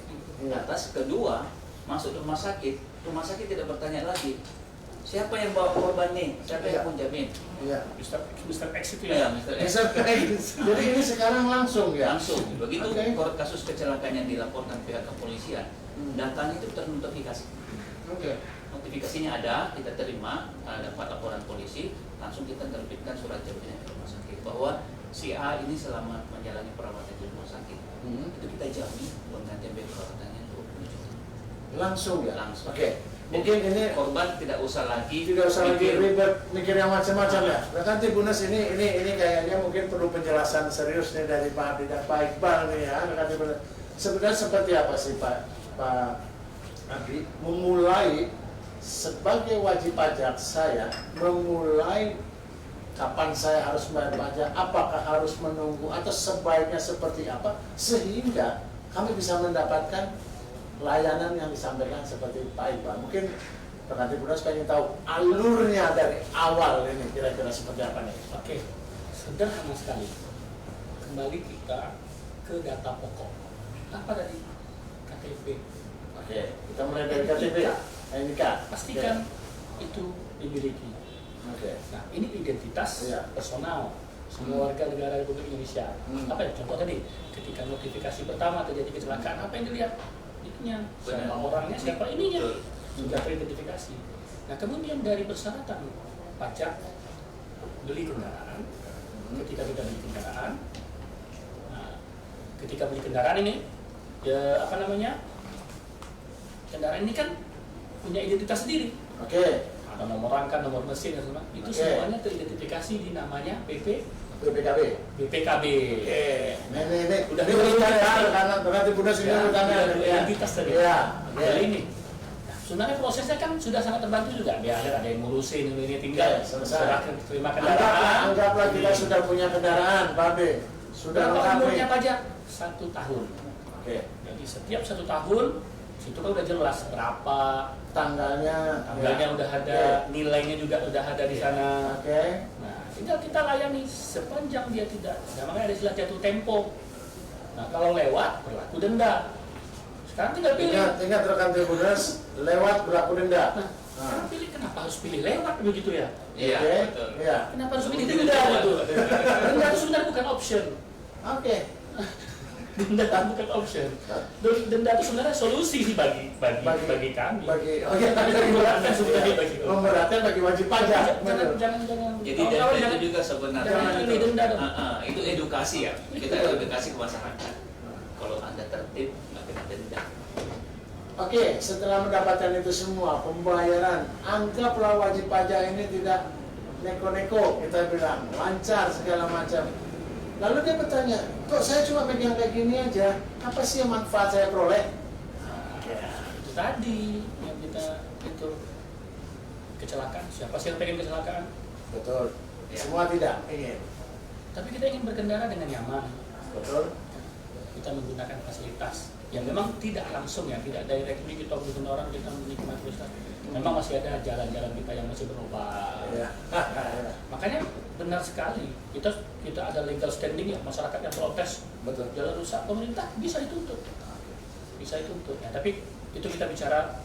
Atas kedua, masuk rumah sakit tidak bertanya lagi siapa yang bawa korban nih, siapa yang mau jamin. Iya. Mr. X itu Ya, ya. Mr. X. Bisa jadi ini sekarang langsung ya. Langsung. Begitu Oke. kasus kecelakaan yang dilaporkan pihak kepolisian, datanya itu ternotifikasi. Oke. Notifikasinya ada, kita terima, dapat laporan polisi, langsung kita terbitkan surat jaminan ke rumah sakit bahwa si A ini selama menjalani perawatan di rumah sakit, itu kita jamin penggantian biaya perawatannya 20 juta. Langsung ya. Langsung. Oke. Mungkin ini Korban tidak usah lagi ribet mikir yang macam-macam ya. Bahkan Tribuners ini kayaknya mungkin perlu penjelasan serius nih dari Pak Abdi dan Pak Iqbal nih ya. Sebenarnya seperti apa sih Pak Abdi memulai sebagai wajib pajak saya memulai kapan saya harus bayar pajak, apakah harus menunggu atau sebaiknya seperti apa sehingga kami bisa mendapatkan layanan yang disampaikan seperti Pak Iqbal. Mungkin rekan Tribuners pengen tahu alurnya dari awal ini kira-kira seperti apa nih. Oke, sederhana sekali. Kembali kita ke data pokok. Apa tadi? KTP. Oke, kita mulai dari KTP. NIK. Pastikan itu dimiliki. Oke. Nah, ini identitas Iya. personal semua warga negara Republik Indonesia. Apa ya? Contoh tadi, ketika notifikasi pertama terjadi kecelakaan, apa yang dilihat? Itunya, siapa Benar. orangnya, siapa ininya, Betul. sudah teridentifikasi. Nah, kemudian dari persyaratan pajak beli kendaraan, ketika kita beli kendaraan, nah, ketika beli kendaraan ini, ya apa namanya? Kendaraan ini kan punya identitas sendiri. Oke. Ada nomor rangka, nomor mesin, dan sebagainya. Itu Oke. semuanya teridentifikasi di namanya BPKB. BPKB. Ini Udah ini urutan ya, karena Tribuners ini urutannya. identitas tadi. Iya. Jadi ini. Nah, sebenarnya prosesnya kan sudah sangat terbantu juga. Biar ada yang ngurusin, ini tinggal Oke, selesai. serahkan terima kendaraan. Anggaplah kita sudah punya kendaraan, Pak B. Sudah Berapa lengkap umurnya nih. pajak? 1 tahun. Oke. Jadi setiap 1 tahun itu kan udah jelas berapa Tanggalnya. udah ada, nilainya juga udah ada di sana. Oke. Nah, tinggal kita layani sepanjang dia tidak. Nah, makanya ada istilah jatuh tempo. Nah, kalau lewat berlaku denda. Sekarang tinggal pilih. Ingat rekan Tribuners, lewat berlaku denda. Nah, sekarang pilih, kenapa harus pilih lewat begitu ya? Iya, Oke. betul. Iya. Kenapa harus pilih denda gitu? Denda itu sebenarnya bukan option. Oke. Denda bukan option. Denda itu sebenarnya solusi sih bagi kami. Memberatkan sebenarnya bagi kami. Memberatkan bagi wajib pajak. Jangan. Jadi denda itu juga sebenarnya Jangan ini denda dong. itu edukasi ya. Kita edukasi ke masyarakat. Kalau Anda tertib, nggak kena denda. Oke, setelah mendapatkan itu semua pembayaran, anggaplah wajib pajak ini tidak neko-neko, kita bilang lancar segala macam. Lalu dia bertanya, kok saya cuma pegang kayak gini aja, apa sih yang manfaat saya peroleh? Itu tadi yang kita itu kecelakaan. Siapa sih yang pengen kecelakaan? Betul. Ya. Semua tidak ingin. Tapi kita ingin berkendara dengan nyaman. Betul. Kita menggunakan fasilitas yang memang tidak langsung ya, tidak directly kita menggunakan orang, kita menikmati fasilitas. Memang masih ada jalan-jalan kita yang masih berubah. Ya. Makanya benar sekali kita ada legal standing ya, masyarakat yang protes Betul. jalan rusak, pemerintah bisa dituntut, ya. Tapi itu kita bicara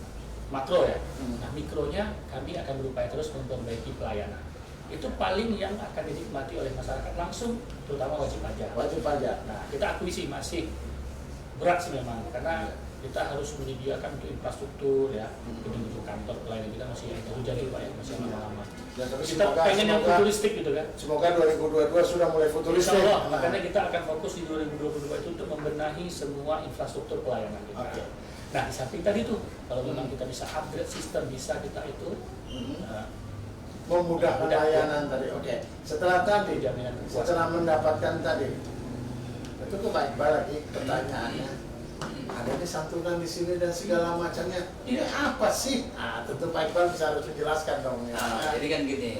makro ya. Nah mikronya kami akan berupaya terus memperbaiki pelayanan. Itu paling yang akan dinikmati oleh masyarakat langsung, terutama wajib pajak. Wajib pajak. Nah kita akui sih masih berat sih memang, karena kita harus menyediakan untuk infrastruktur ya, gedung-gedung kantor pelayanan kita masih jauh pak ya, masih lama-lama. Ya, tapi Kita pengen yang futuristik gitu kan. Semoga 2022 sudah mulai futuristik. Insya Allah, makanya kita akan fokus di 2022 itu untuk membenahi semua infrastruktur pelayanan kita. Oke. Nah di samping tadi tuh, kalau memang kita bisa upgrade sistem, bisa kita itu Memudahkan layanan tadi. Oke. Setelah tadi, jaminan kekuasaan. setelah mendapatkan tadi, itu ke Pak Iqbal lagi pertanyaannya. Ada ini santunan di sini dan segala macamnya. Ini apa sih? Tentu Pak Iqbal bisa harus menjelaskan dong. Ya. Jadi kan gini,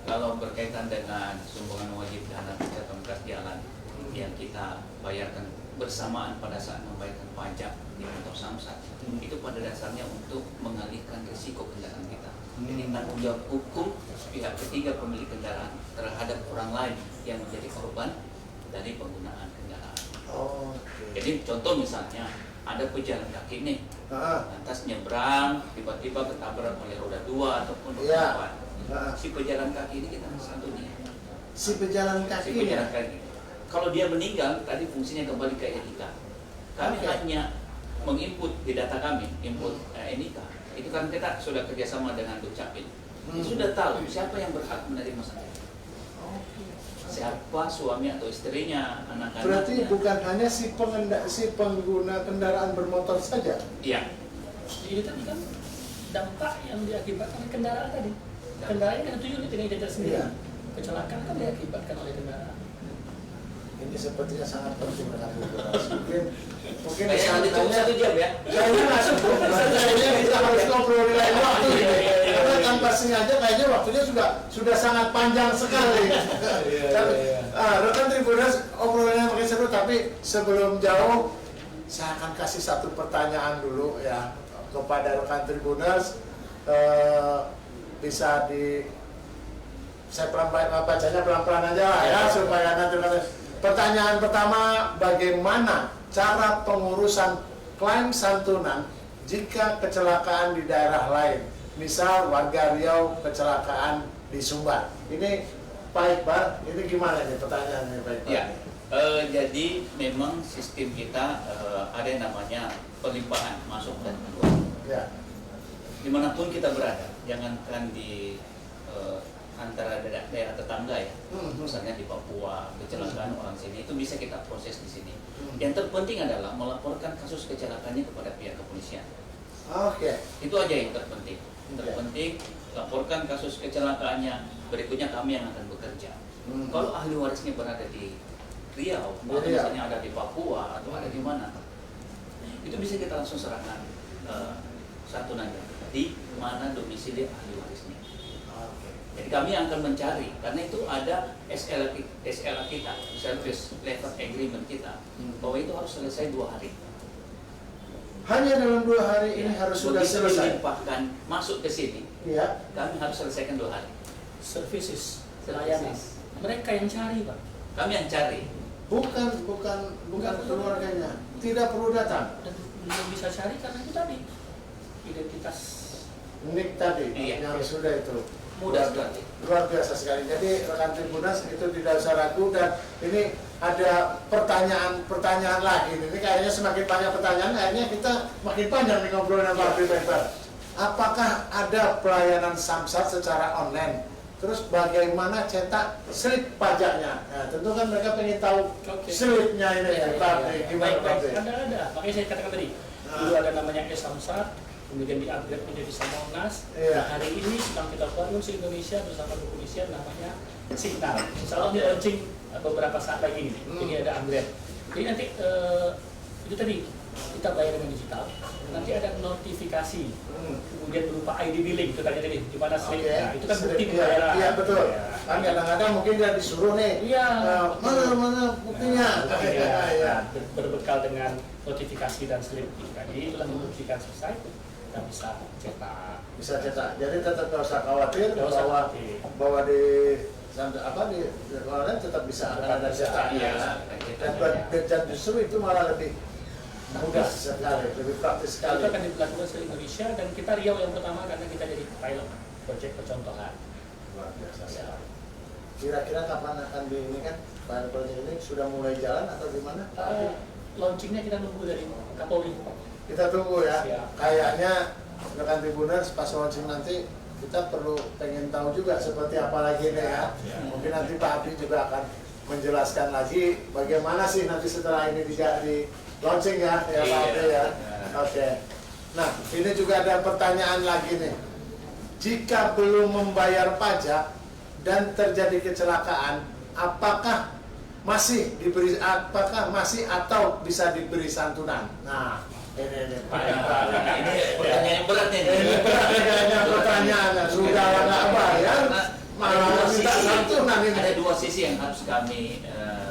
kalau berkaitan dengan sumbangan wajib dana pemkas jalan yang kita bayarkan bersamaan pada saat membayarkan pajak di kantor Samsat, itu pada dasarnya untuk mengalihkan risiko kendaraan kita. Jadi tanggung jawab hukum pihak ketiga pemilik kendaraan terhadap orang lain yang menjadi korban dari penggunaan kendaraan. Jadi contoh misalnya ada pejalan kaki nih, lantas nyebrang, tiba-tiba ketabrak oleh roda 2 ataupun roda 4. Si pejalan kaki ini kita santuni. Si pejalan kaki. Kalau dia meninggal, tadi fungsinya kembali ke etika. Kami hanya menginput di data kami, input NIK. Itu kan kita sudah kerjasama dengan Dukcapil. Sudah tahu siapa yang berhak menerima santunan. Siapa suami atau istrinya, anak-anaknya. Berarti bukan hanya si pengguna kendaraan bermotor saja? Iya. Ini tadi kan dampak yang diakibatkan oleh kendaraan tadi. Kendaraan kan 7 unit dengan jajar sendiri. Iya. Kecelakaan kan diakibatkan oleh kendaraan. Ini sepertinya sangat penting dengan mungkin Kayaknya udah cukup 1 jam ya. kayaknya nggak cukup. Kayaknya kita harus ngobrol di lain waktu. Karena tanpa sengaja kayaknya waktunya sudah sangat panjang sekali. Rekan Tribuners obrolannya makin seru, tapi sebelum jauh saya akan kasih satu pertanyaan dulu ya kepada rekan Tribuners. Bisa saya bacanya pelan-pelan aja lah ya supaya nanti. Pertanyaan pertama, bagaimana cara pengurusan klaim santunan jika kecelakaan di daerah lain? Misal warga Riau kecelakaan di Sumbar. Ini Pak Iqbal, ini gimana nih pertanyaannya Pak Iqbal? Ya, jadi memang sistem kita ada yang namanya pelimpahan masuk dan keluar. Ya. Dimanapun kita berada, jangankan di antara daerah tetangga ya, misalnya di Papua, kecelakaan orang sini, itu bisa kita proses di sini. Yang terpenting adalah melaporkan kasus kecelakaannya kepada pihak kepolisian. Oke. Itu aja yang terpenting. Terpenting, laporkan kasus kecelakaannya, berikutnya kami yang akan bekerja. Kalau ahli warisnya berada di Riau, atau misalnya ada di Papua, atau ada di mana, itu bisa kita langsung serahkan santunannya di mana domisili ahli warisnya. Jadi kami akan mencari, karena itu ada SLA kita, Service Level Agreement kita, bahwa itu harus selesai 2 hari. Hanya dalam 2 hari ini harus sudah Begitu selesai. dilimpahkan masuk ke sini, Iya. kami harus selesaikan 2 hari. Services, layanan. Mereka yang cari Pak. Kami yang cari. Bukan keluarganya. Tidak perlu datang. Dan belum bisa cari karena itu tadi identitas. Nik tadi Iya. yang sudah itu. Mudah sekali. Luar biasa sekali. Jadi rekan Tribuners itu tidak usah ragu, dan ini ada pertanyaan lagi. Ini kayaknya semakin banyak pertanyaan, akhirnya kita makin panjang nih ngobrolnya Pak Prefektur. Apakah ada pelayanan samsat secara online? Terus bagaimana cetak slip pajaknya? Nah, tentu kan mereka pengen tahu slipnya ini ya, Pak. Gimana Pak? Ada. Makanya saya katakan tadi, dulu ada namanya e-samsat, kemudian di-upgrade menjadi Samonas. Nah, hari ini sedang kita bangun di Indonesia bersama kepolisian namanya Signal. Insya Allah di launching beberapa saat lagi nih. Ini ada upgrade. Jadi nanti itu tadi kita bayar dengan digital. Nanti ada notifikasi, kemudian berupa ID billing itu tadi di mana slip. Nah, itu kan bukti pembayaran. Iya betul. Kan kadang-kadang mungkin dia disuruh nih. Iya. Mana buktinya? Berbekal dengan notifikasi dan slip tadi, itulah membuktikan selesai. Kita bisa cetak. Bisa cetak. Jadi tetap nggak usah khawatir bahwa di online tetap bisa ada cetaknya. Dan justru itu malah lebih mudah sekali, lebih praktis sekali. Itu akan dilakukan di Indonesia dan kita Riau yang pertama karena kita jadi pilot project percontohan. Luar biasa sekali. Kira-kira kapan akan ini kan pilot project ini sudah mulai jalan atau gimana? Launchingnya kita nunggu dari Kapolri. Kita tunggu ya. Siap. Kayaknya rekan Tribuners pas launching nanti kita perlu pengen tahu juga seperti apa lagi nih ya. Mungkin nanti Pak Abi juga akan menjelaskan lagi bagaimana sih nanti setelah ini di launching ya, Pak Abi ya. Oke. Nah, ini juga ada pertanyaan lagi nih. Jika belum membayar pajak dan terjadi kecelakaan, apakah masih atau bisa diberi santunan? Nah, ini Pak. Ini pertanyaan yang berat nih. Ini pertanyaannya sudah nggak bayar, malah minta santunan ini. Ada dua sisi yang harus kami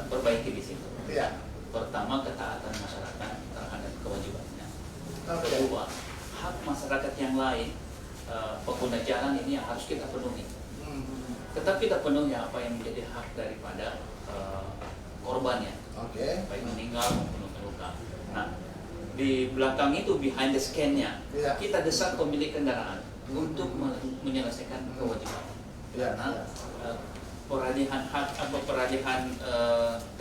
perbaiki di situ. Iya. Pertama, ketaatan masyarakat terhadap kewajibannya. Oke. Kedua, hak masyarakat yang lain, pengguna jalan ini yang harus kita penuhi. Tetap kita penuhi apa yang menjadi hak daripada korbannya, Oke. baik meninggal maupun luka. Nah, di belakang itu behind the scan-nya, Iya. kita desak pemilik kendaraan untuk menyelesaikan kewajiban. Iya. Karena peralihan hak atau peralihan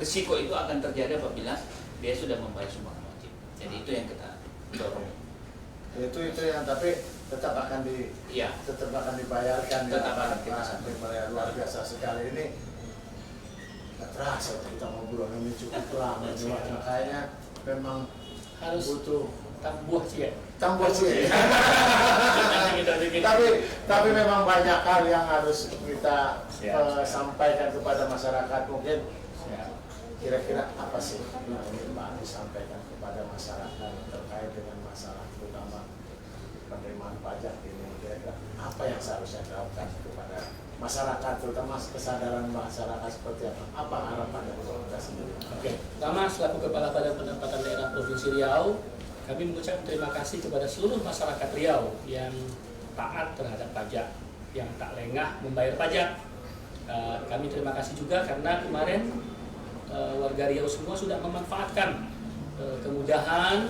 risiko itu akan terjadi apabila dia sudah membayar sumbangan wajib. Jadi itu yang kita dorong. Itu yang tapi tetap akan Iya. dibayarkan. Tetap ya, akan kita sampai luar biasa sekali ini. Nggak terasa kita ngobrol ini cukup lama juga. Kayaknya memang Harus butuh tambuh sih ya. tambah sih. tapi memang banyak hal yang harus kita sampaikan kepada masyarakat. Mungkin kira-kira apa sih yang ingin Pak disampaikan kepada masyarakat terkait dengan masalah terutama penerimaan pajak ini? Kira-kira apa yang seharusnya dilakukan kepada masyarakat, terutama kesadaran masyarakat seperti apa? Apa harapan dari kita sendiri? Oke. Pertama, selaku Kepala Badan Pendapatan Daerah Provinsi Riau, kami mengucapkan terima kasih kepada seluruh masyarakat Riau yang taat terhadap pajak, yang tak lengah membayar pajak. Kami terima kasih juga karena kemarin warga Riau semua sudah memanfaatkan kemudahan,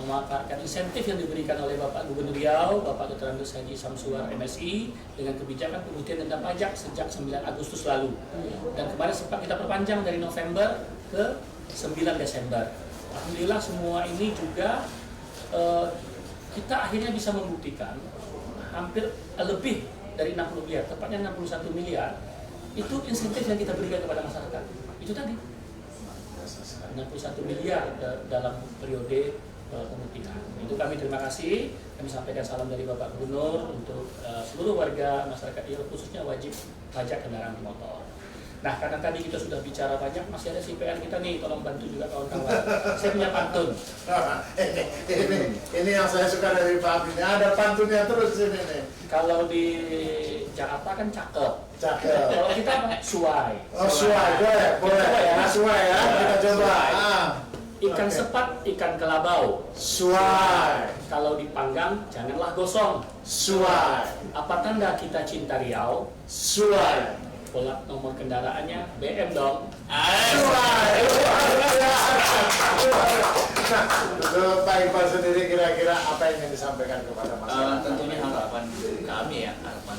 memanfaatkan insentif yang diberikan oleh Bapak Gubernur Riau, Bapak Dr. Andes Haji Samsuar MSI dengan kebijakan pemutihan denda pajak sejak 9 Agustus lalu. Dan kemarin sempat kita perpanjang dari November ke 9 Desember. Alhamdulillah semua ini juga kita akhirnya bisa membuktikan hampir lebih dari 60 miliar, tepatnya 61 miliar, itu insentif yang kita berikan kepada masyarakat. Itu tadi 61 miliar dalam periode pemutihan. Itu kami terima kasih, kami sampaikan salam dari Bapak Gubernur untuk seluruh warga masyarakat Riau, khususnya wajib pajak kendaraan bermotor. Nah, karena tadi kita sudah bicara banyak, masih ada CPR kita nih, tolong bantu juga kawan-kawan. Saya punya pantun. Ini yang saya suka dari Pak Abi. Ada pantunnya terus ini nih. Kalau di Jakarta kan cakep. Cakep. Kalau kita apa? Suai. Oh, suai, boleh ya. Suai ya, kita coba. Ikan sepat, ikan kelabau. Suai. Kalau dipanggang, janganlah gosong. Suai. Apa tanda kita cinta Riau? Suai. Plat nomor kendaraannya BM dong. Suai. Nah, Pak Iqbal sendiri kira-kira apa yang ingin disampaikan kepada masyarakat? Tentunya harapan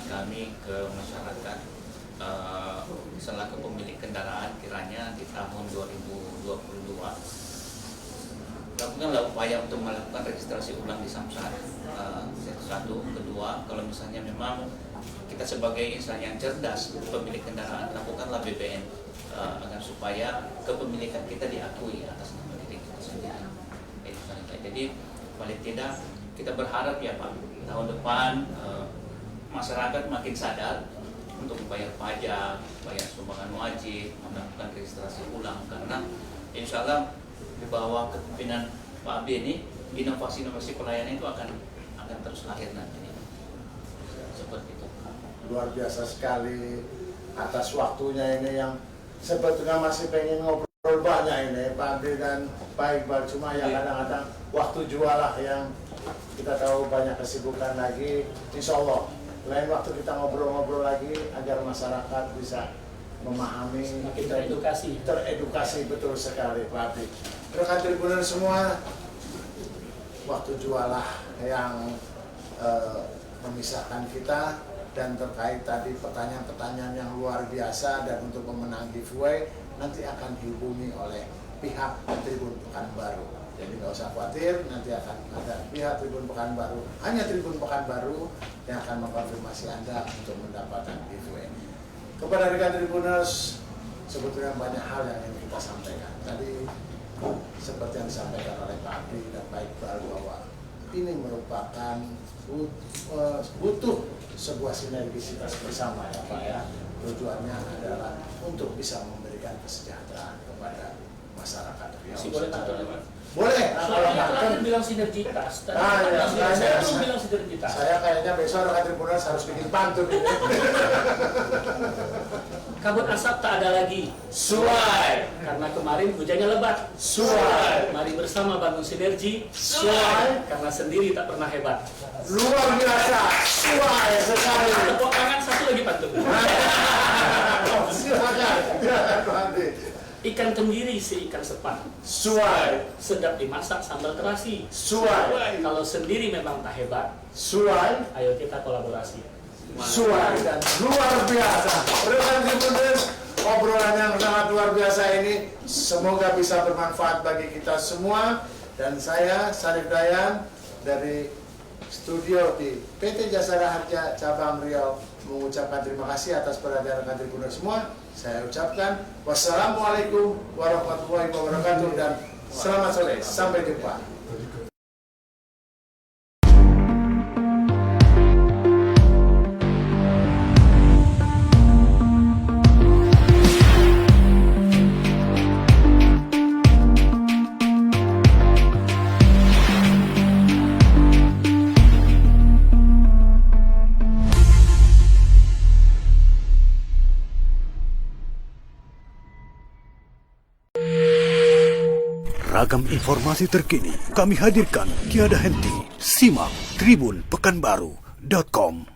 kami ke masyarakat selaku pemilik kendaraan kiranya di tahun 2022 lakukanlah upaya untuk melakukan registrasi ulang di Samsat. Satu, kedua, kalau misalnya memang kita sebagai insan yang cerdas, pemilik kendaraan, lakukanlah BBN agar supaya kepemilikan kita diakui atas nama diri kita sendiri. Jadi paling tidak kita berharap ya Pak, tahun depan masyarakat makin sadar untuk membayar pajak, bayar sumbangan wajib, melakukan registrasi ulang, karena insya Allah di bawah kepemimpinan Pak AB ini inovasi-inovasi pelayanan itu akan terus lahir nanti. Seperti itu. Luar biasa sekali atas waktunya ini yang sebetulnya masih pengen ngobrol banyak ini Pak AB dan Pak Iqbal, cuma ya kadang-kadang waktu jualah yang kita tahu banyak kesibukan lagi. Insya Allah lain waktu kita ngobrol-ngobrol lagi agar masyarakat bisa memahami, kita teredukasi betul sekali Pak Abi. Rekan Tribuner semua, waktu jualah yang memisahkan kita, dan terkait tadi pertanyaan-pertanyaan yang luar biasa, dan untuk pemenang giveaway nanti akan dihubungi oleh pihak Tribun Pekanbaru. Jadi nggak usah khawatir, nanti akan ada pihak Tribun Pekanbaru, hanya Tribun Pekanbaru yang akan mengkonfirmasi Anda untuk mendapatkan giveaway. Kepada rekan Tribuners, sebetulnya banyak hal yang ingin kita sampaikan. Tadi seperti yang disampaikan oleh Pak Abdi dan Pak Iqbal bahwa ini merupakan butuh sebuah sinergisitas bersama ya Pak ya. Tujuannya adalah untuk bisa memberikan kesejahteraan kepada masyarakat Riau. Boleh tanya Pak? Boleh. Soalnya terakhir bilang sinergitas. Saya belum bilang sinergitas. Saya kayaknya besok rekan Tribuners harus bikin pantun ini. Kabut asap tak ada lagi. Suai. Karena kemarin hujannya lebat. Suai. Mari bersama bangun sinergi. Suai. Karena sendiri tak pernah hebat. Luar biasa. Suai sekali. Tepuk tangan satu lagi pantun. Silakan. Pak Andi. Ikan tenggiri seikan sepat. Suai. Sedap dimasak sambal terasi. Suai. Kalau sendiri memang tak hebat. Suai. Ayo kita kolaborasi. Suai dan luar biasa. Rekan Tribuners, obrolan yang sangat luar biasa ini semoga bisa bermanfaat bagi kita semua. Dan saya Sarif Dayan dari studio di PT Jasara Harja Cabang Riau mengucapkan terima kasih atas perhatian rekan Tribuners semua. Saya ucapkan wassalamualaikum warahmatullahi wabarakatuh dan selamat sore. Sampai jumpa. Ragam informasi terkini kami hadirkan tiada henti. Simak tribunpekanbaru.com.